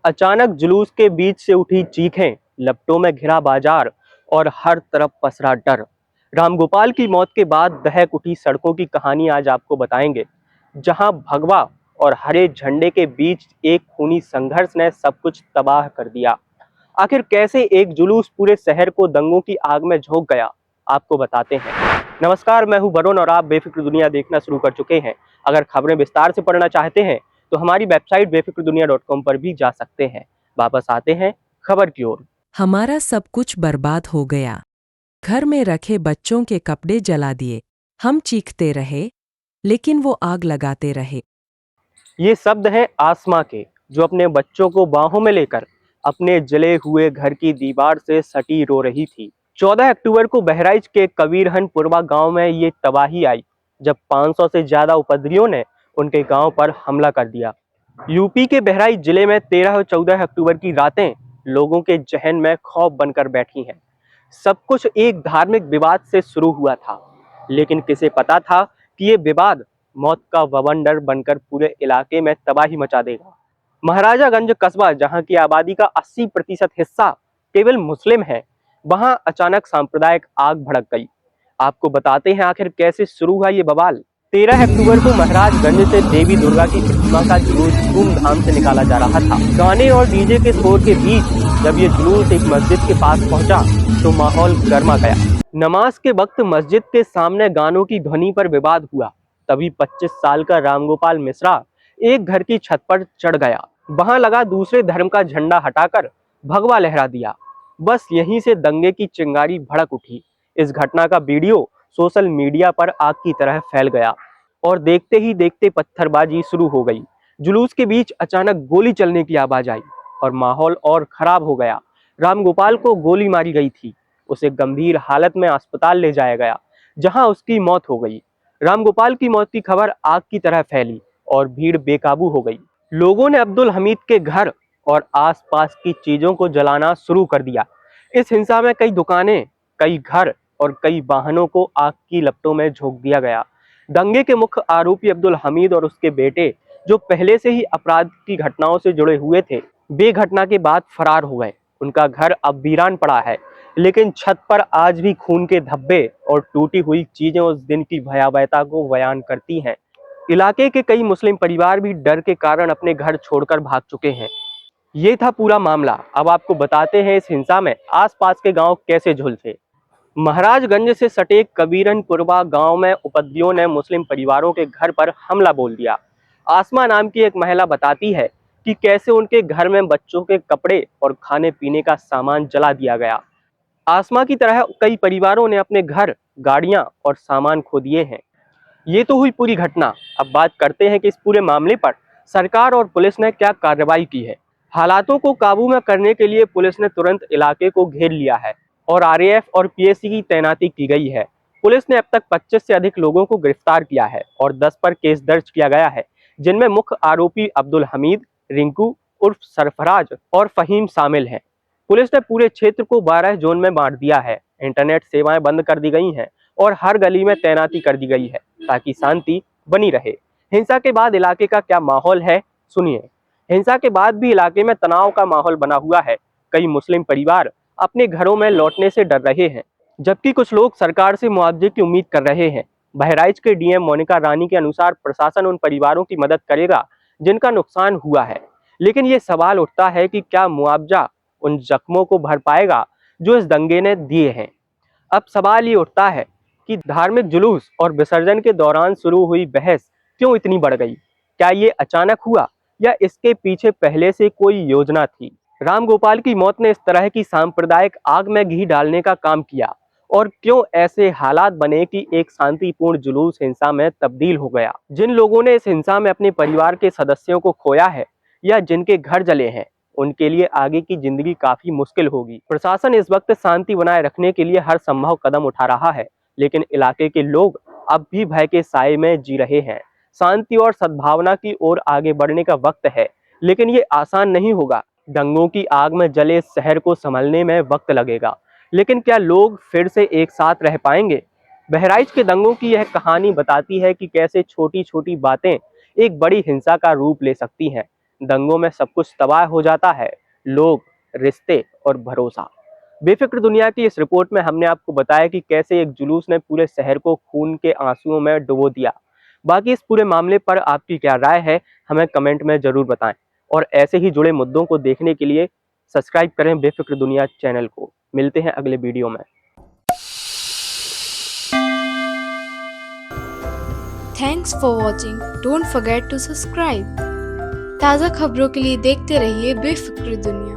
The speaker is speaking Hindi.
अचानक जुलूस के बीच से उठी चीखें, लपटों में घिरा बाजार और हर तरफ पसरा डर। रामगोपाल की मौत के बाद दहक उठी सड़कों की कहानी आज आपको बताएंगे, जहां भगवा और हरे झंडे के बीच एक खूनी संघर्ष ने सब कुछ तबाह कर दिया। आखिर कैसे एक जुलूस पूरे शहर को दंगों की आग में झोंक गया, आपको बताते हैं। नमस्कार, मैं हूं वरुण और आप बेफिक्र दुनिया देखना शुरू कर चुके हैं। अगर खबरें विस्तार से पढ़ना चाहते हैं तो हमारी वेबसाइट बेफिक्रदुनिया.com पर भी जा सकते हैं। वापस आते हैं खबर की ओर। हमारा सब कुछ बर्बाद हो गया। घर में रखे बच्चों के कपड़े जला दिए। हम चीखते रहे, लेकिन वो आग लगाते रहे। ये शब्द हैं आसमां के, जो अपने बच्चों को बाहों में लेकर अपने जले हुए घर की दीवार से सटी रो रही थी। 14 अक्टूबर को बहराइच के कबीरहनपुरवा गांव में ये तबाही आई, जब 500 से ज्यादा उपद्रवियों ने उनके गांव पर हमला कर दिया। यूपी के बहराइच जिले में 13 और 14 अक्टूबर की रातें लोगों के जहन में खौफ बनकर बैठी हैं। सब कुछ एक धार्मिक विवाद से शुरू हुआ था, लेकिन किसे पता था कि ये विवाद मौत का बवंडर बनकर पूरे इलाके में तबाही मचा देगा। महाराजागंज कस्बा, जहां की आबादी का 80% हिस्सा केवल मुस्लिम है, वहां अचानक सांप्रदायिक आग भड़क गई। आपको बताते हैं आखिर कैसे शुरू हुआ ये बवाल। 13 अक्टूबर को महाराजगंज से देवी दुर्गा की प्रतिमा का जुलूस धूमधाम से निकाला जा रहा था। गाने और डीजे के शोर के बीच जब ये जुलूस एक मस्जिद के पास पहुंचा तो माहौल गर्मा गया। नमाज के वक्त मस्जिद के सामने गानों की ध्वनि पर विवाद हुआ। तभी 25 साल का रामगोपाल मिश्रा एक घर की छत पर चढ़ गया। वहां लगा दूसरे धर्म का झंडा हटाकर भगवा लहरा दिया। बस यहीं से दंगे की चिंगारी भड़क उठी। इस घटना का वीडियो सोशल मीडिया पर आग की तरह फैल गया और देखते ही देखते पत्थरबाजी शुरू हो गई। जुलूस के बीच अचानक गोली चलने की आवाज आई और माहौल और खराब हो गया। रामगोपाल को गोली मारी गई थी। उसे गंभीर हालत में अस्पताल ले जाया गया, जहां उसकी मौत हो गई। रामगोपाल की मौत की खबर आग की तरह फैली और भीड़ बेकाबू हो गई। लोगों ने अब्दुल हमीद के घर और आसपास की चीजों को जलाना शुरू कर दिया। इस हिंसा में कई दुकानें, कई घर और कई वाहनों को आग की लपटों में झोंक दिया गया। दंगे के मुख्य आरोपी अब्दुल हमीद और उसके बेटे, जो पहले से ही अपराध की घटनाओं से जुड़े हुए थे, वे घटना के बाद फरार हो गए। उनका घर अब वीरान पड़ा है, लेकिन छत पर आज भी खून के धब्बे और टूटी हुई चीजें उस दिन की भयावहता को बयान करती हैं। इलाके के कई मुस्लिम परिवार भी डर के कारण अपने घर छोड़कर भाग चुके हैं। ये था पूरा मामला। अब आपको बताते हैं इस हिंसा में आसपास के गांव कैसे झुलसे। महाराजगंज से सटे कबीरनपुरवा गांव में उपद्रवियों ने मुस्लिम परिवारों के घर पर हमला बोल दिया। आसमा नाम की एक महिला बताती है कि कैसे उनके घर में बच्चों के कपड़े और खाने पीने का सामान जला दिया गया। आसमा की तरह कई परिवारों ने अपने घर, गाड़ियां और सामान खो दिए हैं। ये तो हुई पूरी घटना। अब बात करते हैं कि इस पूरे मामले पर सरकार और पुलिस ने क्या कार्रवाई की है। हालातों को काबू में करने के लिए पुलिस ने तुरंत इलाके को घेर लिया है और आरएएफ और पीएसी की तैनाती की गई है। पुलिस ने अब तक 25 से अधिक लोगों को गिरफ्तार किया है और 10 पर केस दर्ज किया गया है, जिनमें मुख्य आरोपी अब्दुल हमीद, रिंकू उर्फ सरफराज और फहीम शामिल हैं। पुलिस ने पूरे क्षेत्र को 12 जोन में बांट दिया है। इंटरनेट सेवाएं बंद कर दी गई हैं और हर गली में तैनाती कर दी गई है ताकि शांति बनी रहे। हिंसा के बाद इलाके का क्या माहौल है, सुनिए। हिंसा के बाद भी इलाके में तनाव का माहौल बना हुआ है। कई मुस्लिम परिवार अपने घरों में लौटने से डर रहे हैं, जबकि कुछ लोग सरकार से मुआवजे की उम्मीद कर रहे हैं। बहराइच के डीएम मोनिका रानी के अनुसार प्रशासन उन परिवारों की मदद करेगा जिनका नुकसान हुआ है, लेकिन ये सवाल उठता है कि क्या मुआवजा उन जख्मों को भर पाएगा जो इस दंगे ने दिए हैं। अब सवाल ये उठता है कि धार्मिक जुलूस और विसर्जन के दौरान शुरू हुई बहस क्यों इतनी बढ़ गई। क्या ये अचानक हुआ या इसके पीछे पहले से कोई योजना थी। रामगोपाल की मौत ने इस तरह की सांप्रदायिक आग में घी डालने का काम किया और क्यों ऐसे हालात बने कि एक शांतिपूर्ण जुलूस हिंसा में तब्दील हो गया। जिन लोगों ने इस हिंसा में अपने परिवार के सदस्यों को खोया है या जिनके घर जले हैं, उनके लिए आगे की जिंदगी काफी मुश्किल होगी। प्रशासन इस वक्त शांति बनाए रखने के लिए हर संभव कदम उठा रहा है, लेकिन इलाके के लोग अब भी भय के साए में जी रहे हैं। शांति और सद्भावना की ओर आगे बढ़ने का वक्त है, लेकिन ये आसान नहीं होगा। दंगों की आग में जले शहर को संभलने में वक्त लगेगा, लेकिन क्या लोग फिर से एक साथ रह पाएंगे। बहराइच के दंगों की यह कहानी बताती है कि कैसे छोटी छोटी बातें एक बड़ी हिंसा का रूप ले सकती हैं। दंगों में सब कुछ तबाह हो जाता है, लोग, रिश्ते और भरोसा। बेफिक्र दुनिया की इस रिपोर्ट में हमने आपको बताया कि कैसे एक जुलूस ने पूरे शहर को खून के आंसुओं में डुबो दिया। बाकी इस पूरे मामले पर आपकी क्या राय है, हमें कमेंट में जरूर बताएं। और ऐसे ही जुड़े मुद्दों को देखने के लिए सब्सक्राइब करें बेफिक्र दुनिया चैनल को। मिलते हैं अगले वीडियो में। Thanks for watching. Don't forget to subscribe. ताज़ा खबरों के लिए देखते रहिए बेफिक्र दुनिया।